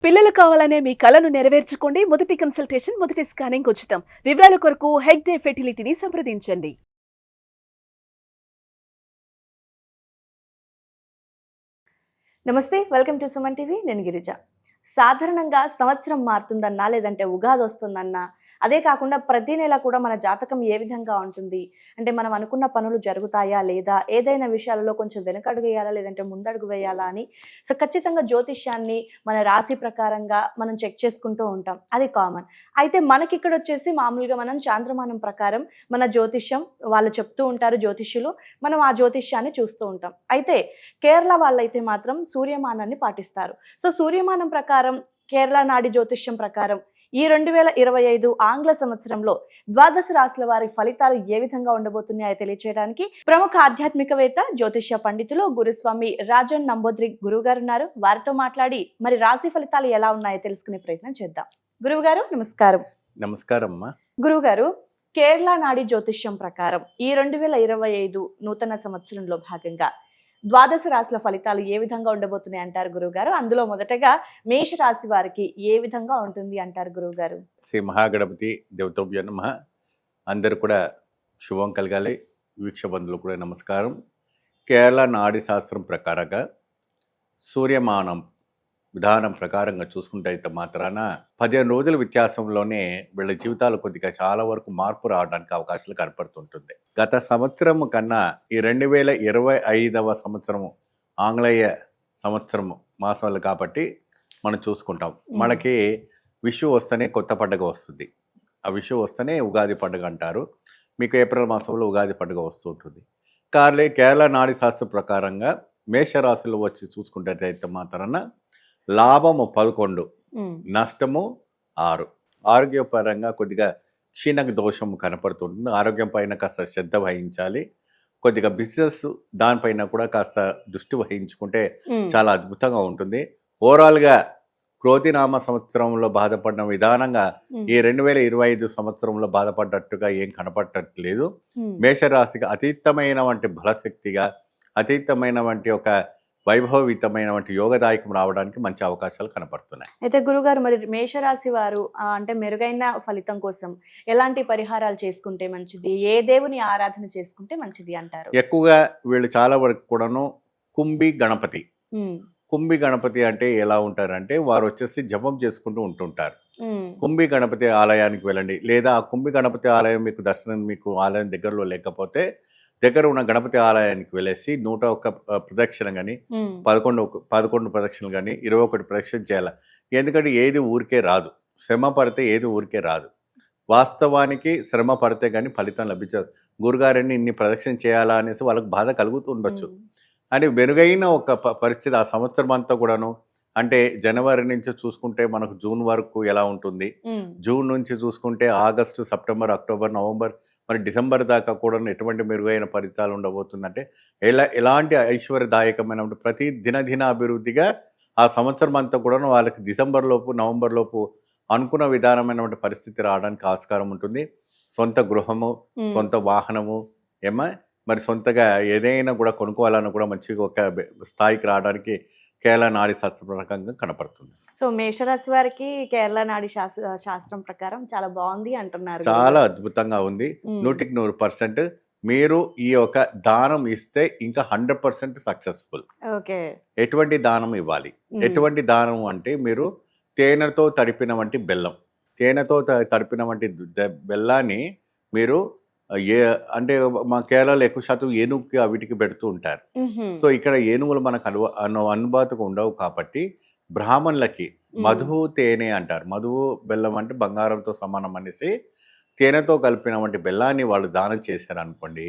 పిల్లలు కావాలనే మీ కలను నెరవేర్చుకోండి. మొదటి కన్సల్టేషన్, మొదటి స్కానింగ్ ఉచితం. వివరాల కొరకు హెగ్డే ఫెర్టిలిటీని సంప్రదించండి. నమస్తే, వెల్కమ్ టు సుమన్ టీవీ. నేను గిరిజ. సాధారణంగా సంవత్సరం మారుతుందన్నా, లేదంటే ఉగాది వస్తుందన్నా, అదే కాకుండా ప్రతి నెల కూడా మన జాతకం ఏ విధంగా ఉంటుంది, అంటే మనం అనుకున్న పనులు జరుగుతాయా లేదా, ఏదైనా విషయాలలో కొంచెం వెనకడుగు వేయాలా లేదంటే ముందడుగు వేయాలా అని ఖచ్చితంగా జ్యోతిష్యాన్ని మన రాశి ప్రకారంగా మనం చెక్ చేసుకుంటూ ఉంటాం. అది కామన్. అయితే మనకి ఇక్కడ వచ్చేసి మామూలుగా మనం చాంద్రమానం ప్రకారం మన జ్యోతిష్యం వాళ్ళు చెప్తూ ఉంటారు జ్యోతిష్యులు, మనం ఆ జ్యోతిష్యాన్ని చూస్తూ ఉంటాం. అయితే కేరళ వాళ్ళైతే మాత్రం సూర్యమానాన్ని పాటిస్తారు. సో సూర్యమానం ప్రకారం, కేరళ నాడి జ్యోతిష్యం ప్రకారం ఈ 2025 ఆంగ్ల సంవత్సరంలో ద్వాదశ రాశుల వారి ఫలితాలు ఏ విధంగా ఉండబోతున్నాయో తెలియచేయడానికి ప్రముఖ ఆధ్యాత్మికవేత్త, జ్యోతిష్య పండితులు గురుస్వామి రాజన్ నంబోద్రి గురువు గారు ఉన్నారు. వారితో మాట్లాడి మరి రాశి ఫలితాలు ఎలా ఉన్నాయో తెలుసుకునే ప్రయత్నం చేద్దాం. గురువు గారు నమస్కారం. నమస్కారం. గురువు గారు, కేరళ నాడి జ్యోతిష్యం ప్రకారం ఈ 2025 నూతన సంవత్సరంలో భాగంగా ద్వాదశ రాశుల ఫలితాలు ఏ విధంగా ఉండబోతున్నాయి అంటారు గురువుగారు? అందులో మొదటగా మేష రాశి వారికి ఏ విధంగా ఉంటుంది అంటారు గురువుగారు? శ్రీ మహాగణపతి దేవతోభ్య నమః. అందరూ కూడా శుభం కలగాలి. వీక్షబంధులు కూడా నమస్కారం. కేరళ నాడి శాస్త్రం ప్రకారంగా సూర్యమానం విధానం ప్రకారంగా చూసుకుంటే అయితే మాత్రాన 15 రోజుల వ్యత్యాసంలోనే వీళ్ళ జీవితాలు కొద్దిగా చాలా వరకు మార్పు రావడానికి అవకాశాలు కనపడుతుంటుంది. గత సంవత్సరం కన్నా ఈ 2025వ సంవత్సరము ఆంగ్లేయ సంవత్సరము మాసాలు కాబట్టి మనం చూసుకుంటాం. మనకి విషు వస్తేనే కొత్త పండుగ వస్తుంది. ఆ విషు వస్తేనే ఉగాది పండుగ అంటారు. మీకు ఏప్రిల్ మాసంలో ఉగాది పండుగ వస్తూ ఉంటుంది. కేరళ నాడి శాస్త్రం ప్రకారంగా మేషరాశిలో వచ్చి చూసుకుంటే మాత్రాన లాభము 11, నష్టము 6. ఆరోగ్యపరంగా కొద్దిగా క్షీణక దోషము కనపడుతుంటుంది. ఆరోగ్యం పైన కాస్త శ్రద్ధ వహించాలి. కొద్దిగా బిజినెస్ దానిపైన కూడా కాస్త దృష్టి వహించుకుంటే చాలా అద్భుతంగా ఉంటుంది. ఓవరాల్గా క్రోధినామ సంవత్సరంలో బాధపడిన విధానంగా ఈ 2025 సంవత్సరంలో బాధపడ్డట్టుగా ఏం కనపడట్లేదు. మేషరాశికి అతీతమైన వంటి బలశక్తిగా, అతీతమైన వంటి ఒక వైభవయుతమైన వంటి యోగదాయకం రావడానికి మంచి అవకాశాలు కనపడుతున్నాయి. అయితే గురుగారు, మరి మేషరాశి వారు అంటే మెరుగైన ఫలితం కోసం ఎలాంటి పరిహారాలు చేసుకుంటే మంచిది, ఏ దేవుని ఆరాధన చేసుకుంటే మంచిది అంటారు? ఎక్కువగా వీళ్ళు చాలా వరకు కూడాను కుంభి గణపతి అంటే ఎలా ఉంటారంటే వారు వచ్చేసి జపం చేసుకుంటూ ఉంటుంటారు. కుంభి గణపతి ఆలయానికి వెళ్ళండి, లేదా ఆ కుంభి గణపతి ఆలయం మీకు దర్శనం మీకు ఆలయం దగ్గరలో లేకపోతే దగ్గర ఉన్న గణపతి ఆలయానికి వెళ్ళేసి 101 ప్రదక్షిణ కానీ 11 ప్రదక్షిణలు కానీ 21 ప్రదక్షిణ చేయాలి. ఎందుకంటే ఏది ఊరికే రాదు. శ్రమ పడితే ఏది ఊరికే రాదు. వాస్తవానికి శ్రమ పడితే కానీ ఫలితం లభించదు. గురుగారిని ఇన్ని ప్రదక్షిణ చేయాలా అనేసి వాళ్ళకు బాధ కలుగుతూ ఉండొచ్చు. అని మెరుగైన ఒక పరిస్థితి ఆ సంవత్సరం అంతా కూడాను, అంటే జనవరి నుంచి చూసుకుంటే మనకు జూన్ వరకు ఎలా ఉంటుంది, జూన్ నుంచి చూసుకుంటే ఆగస్టు, సెప్టెంబర్, అక్టోబర్, నవంబర్, మరి డిసెంబర్ దాకా కూడా ఎటువంటి మెరుగైన ఫలితాలు ఉండబోతుందంటే ఎలాంటి ఐశ్వర్యదాయకమైన ప్రతి దినదిన అభివృద్ధిగా ఆ సంవత్సరం అంతా కూడా వాళ్ళకి డిసెంబర్ లోపు, నవంబర్ లోపు అనుకున్న విధానమైనటువంటి పరిస్థితి రావడానికి ఆస్కారం ఉంటుంది. సొంత గృహము, సొంత వాహనము, మరి సొంతగా ఏదైనా కూడా కొనుక్కోవాలన్నా కూడా మంచిగా ఒక స్థాయికి రావడానికి కేరళ నాడి శాస్త్రం ప్రకారంగా కనపడుతుంది. సో మేషరాశి వారికి కేరళ నాడి శాస్త్రం ప్రకారం చాలా బాగుంది అంటున్నారు. చాలా అద్భుతంగా ఉంది. 100% మీరు ఈ యొక్క దానం ఇస్తే ఇంకా 100% సక్సెస్ఫుల్. ఎటువంటి దానం ఇవ్వాలి? ఎటువంటి దానం అంటే మీరు తేనెతో తడిపిన వంటి బెల్లం, తేనెతో తడిపిన వంటి బెల్లాన్ని మీరు అంటే మా కేరళలో ఎక్కువ శాతం ఏనుగుకి వీటికి పెడుతూ ఉంటారు. సో ఇక్కడ ఏనుగులు మనకు అనుభూతిగా ఉండవు కాబట్టి బ్రాహ్మణులకి మధువు తేనె అంటారు. మధువు బెల్లం అంటే బంగారంతో సమానం అనేసి తేనెతో కలిపిన వంటి బెల్లాన్ని వాళ్ళు దానం చేశారు అనుకోండి,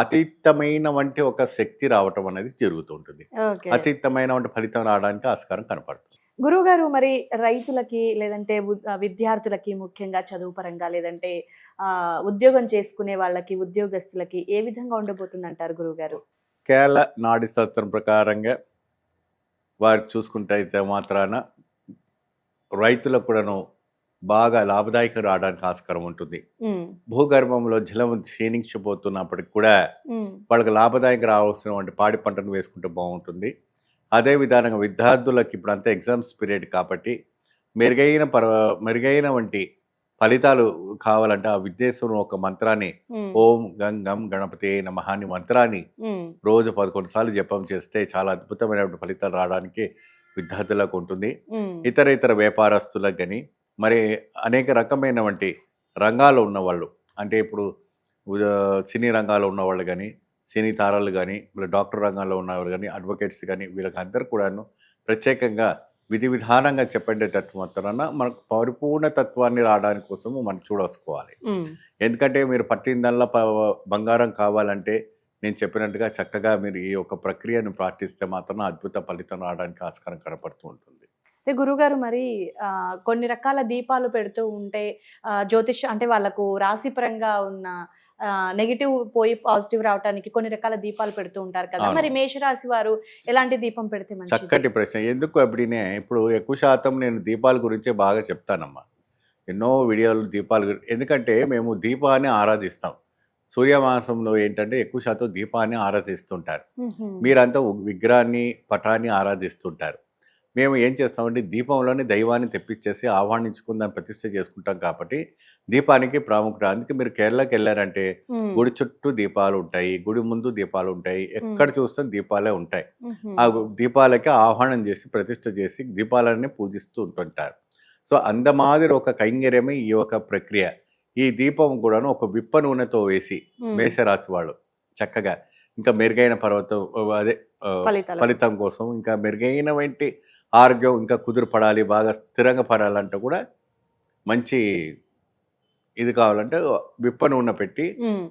అతీతమైన వంటి ఒక శక్తి రావటం అనేది జరుగుతుంటుంది. అతీతమైన వంటి ఫలితం రావడానికి ఆస్కారం కనపడుతుంది. గురువు గారు, మరి రైతులకి లేదంటే విద్యార్థులకి, ముఖ్యంగా చదువు పరంగా లేదంటే ఉద్యోగం చేసుకునే వాళ్ళకి, ఉద్యోగస్తులకి ఏ విధంగా ఉండబోతుంది అంటారు గురువు గారు? కేరళ నాడి శాస్త్రం ప్రకారంగా వారు చూసుకుంటే అయితే మాత్రాన రైతులకు కూడాను బాగా లాభదాయకం రావడానికి ఆస్కారం ఉంటుంది. భూగర్భంలో జలం క్షీణించిపోతున్నప్పటికి కూడా వాళ్ళకి లాభదాయకం రావాల్సిన పాడి పంటను వేసుకుంటే బాగుంటుంది. అదే విధానంగా విద్యార్థులకు ఇప్పుడు అంతా ఎగ్జామ్స్ పీరియడ్ కాబట్టి మెరుగైన వంటి ఫలితాలు కావాలంటే ఆ విద్యేశ్వరుని ఒక మంత్రాన్ని ఓం గం గం గణపతి నమః అని మంత్రాన్ని రోజు 11 సార్లు జపం చేస్తే చాలా అద్భుతమైనటువంటి ఫలితాలు రావడానికి విద్యార్థులకు ఉంటుంది. ఇతర వ్యాపారస్తులకు కానీ మరి అనేక రకమైనటువంటి రంగాల్లో ఉన్నవాళ్ళు, అంటే ఇప్పుడు సినీ రంగాల్లో ఉన్నవాళ్ళు కానీ, సినీ తారాలు కానీ, డాక్టర్ రంగంలో ఉన్నవాళ్ళు కానీ, అడ్వకేట్స్ కానీ, వీళ్ళకి అందరు కూడాను ప్రత్యేకంగా విధి విధానంగా చెప్పేటట్టు మాత్రాన మనకు పరిపూర్ణ తత్వాన్ని రావడానికి కోసము మనం చూడసుకోవాలి. ఎందుకంటే మీరు పట్టిందల్లా బంగారం కావాలంటే నేను చెప్పినట్టుగా చక్కగా మీరు ఈ యొక్క ప్రక్రియను పాటిస్తే మాత్రం అద్భుత ఫలితం రావడానికి ఆస్కారం కనపడుతూ ఉంటుంది. అయితే గురుగారు మరి కొన్ని రకాల దీపాలు పెడుతూ ఉంటే జ్యోతిష్ అంటే వాళ్ళకు రాశిపరంగా ఉన్న నెగిటివ్ పోయి పాజిటివ్ రావడానికి కొన్ని రకాల దీపాలు పెడుతూ ఉంటారు కదా, మరి మేషరాశి వారు ఎలాంటి దీపం పెడితే మంచిది? చక్కటి ప్రశ్న. ఎందుకు అప్పుడే ఇప్పుడు ఎక్కువ శాతం నేను దీపాల గురించే బాగా చెప్తానమ్మా. ఎన్నో వీడియోలు దీపాలు ఎందుకంటే మేము దీపాన్ని ఆరాధిస్తాం. సూర్యమాసంలో ఏంటంటే ఎక్కువ శాతం దీపాన్ని ఆరాధిస్తుంటారు. మీరంతా విగ్రహాన్ని పటాన్ని ఆరాధిస్తుంటారు. మేము ఏం చేస్తామంటే దీపంలోని దైవాన్ని తెప్పించేసి ఆహ్వానించుకుందాం, ప్రతిష్ఠ చేసుకుంటాం. కాబట్టి దీపానికి ప్రాముఖ్యత. అందుకే మీరు కేరళకి వెళ్ళారంటే గుడి చుట్టూ దీపాలు ఉంటాయి, గుడి ముందు దీపాలు ఉంటాయి, ఎక్కడ చూస్తే దీపాలే ఉంటాయి. ఆ దీపాలకి ఆహ్వానం చేసి ప్రతిష్ఠ చేసి దీపాలన్నీ పూజిస్తూ ఉంటుంటారు. సో అందమాదిరి ఒక కైంగర్యమే ఈ యొక్క ప్రక్రియ. ఈ దీపం కూడాను ఒక విప్ప నూనెతో వేసి మేషరాశి వాళ్ళు చక్కగా ఇంకా మెరుగైన అదే ఫలితం కోసం, ఇంకా మెరుగైన వంటి ఆరోగ్యం ఇంకా కుదురుపడాలి, బాగా స్థిరంగా పడాలంటే కూడా మంచి ఇది కావాలంటే విప్ప నూనె పెట్టి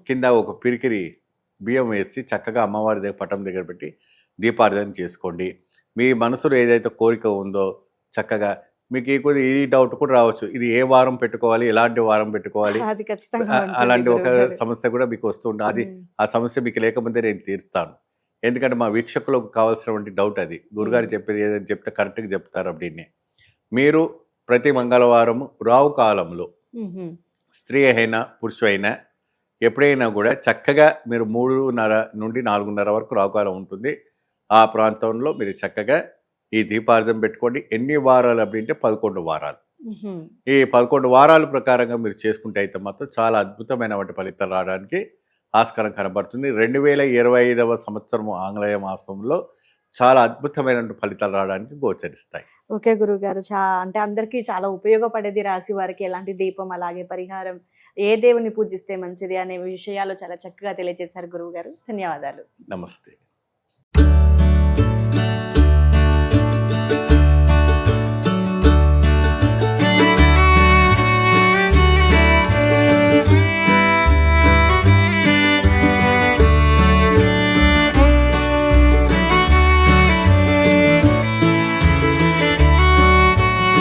కింద ఒక పిరికిరి బియ్యం వేసి చక్కగా అమ్మవారి దగ్గర పటం దగ్గర పెట్టి దీపారాధన చేసుకోండి. మీ మనసులో ఏదైతే కోరిక ఉందో చక్కగా మీకు ఈ డౌట్ కూడా రావచ్చు, ఇది ఏ వారం పెట్టుకోవాలి, ఎలాంటి వారం పెట్టుకోవాలి, అలాంటి ఒక సమస్య కూడా మీకు వస్తుంటుంది. అది ఆ సమస్య మీకు లేకపోతే నేను తీరుస్తాను. ఎందుకంటే మా వీక్షకులకు కావాల్సినటువంటి డౌట్ అది. గురుగారు చెప్పేది ఏదైనా చెప్తే కరెక్ట్గా చెప్తారు. అప్పుడే మీరు ప్రతి మంగళవారం రావు కాలంలో స్త్రీ అయినా పురుషు అయినా ఎప్పుడైనా కూడా చక్కగా మీరు 3:30 నుండి 4:30 వరకు రావుకాలం ఉంటుంది. ఆ ప్రాంతంలో మీరు చక్కగా ఈ దీపార్థం పెట్టుకోండి. ఎన్ని వారాలు అంటే 11 వారాలు. ఈ 11 వారాల ప్రకారంగా మీరు చేసుకుంటే అయితే మాత్రం చాలా అద్భుతమైనటువంటి ఫలితాలు రావడానికి ఆస్కారం కనబడుతుంది. 2025వ సంవత్సరం ఆంగ్లేయ మాసంలో చాలా అద్భుతమైన ఫలితాలు రావడానికి గోచరిస్తాయి. ఓకే గురుగారు, అంటే అందరికీ చాలా ఉపయోగపడేది రాశి వారికి ఎలాంటి దీపం, అలాగే పరిహారం, ఏ దేవుని పూజిస్తే మంచిది అనే విషయాలు చాలా చక్కగా తెలియజేశారు గురువు గారు. ధన్యవాదాలు. నమస్తే.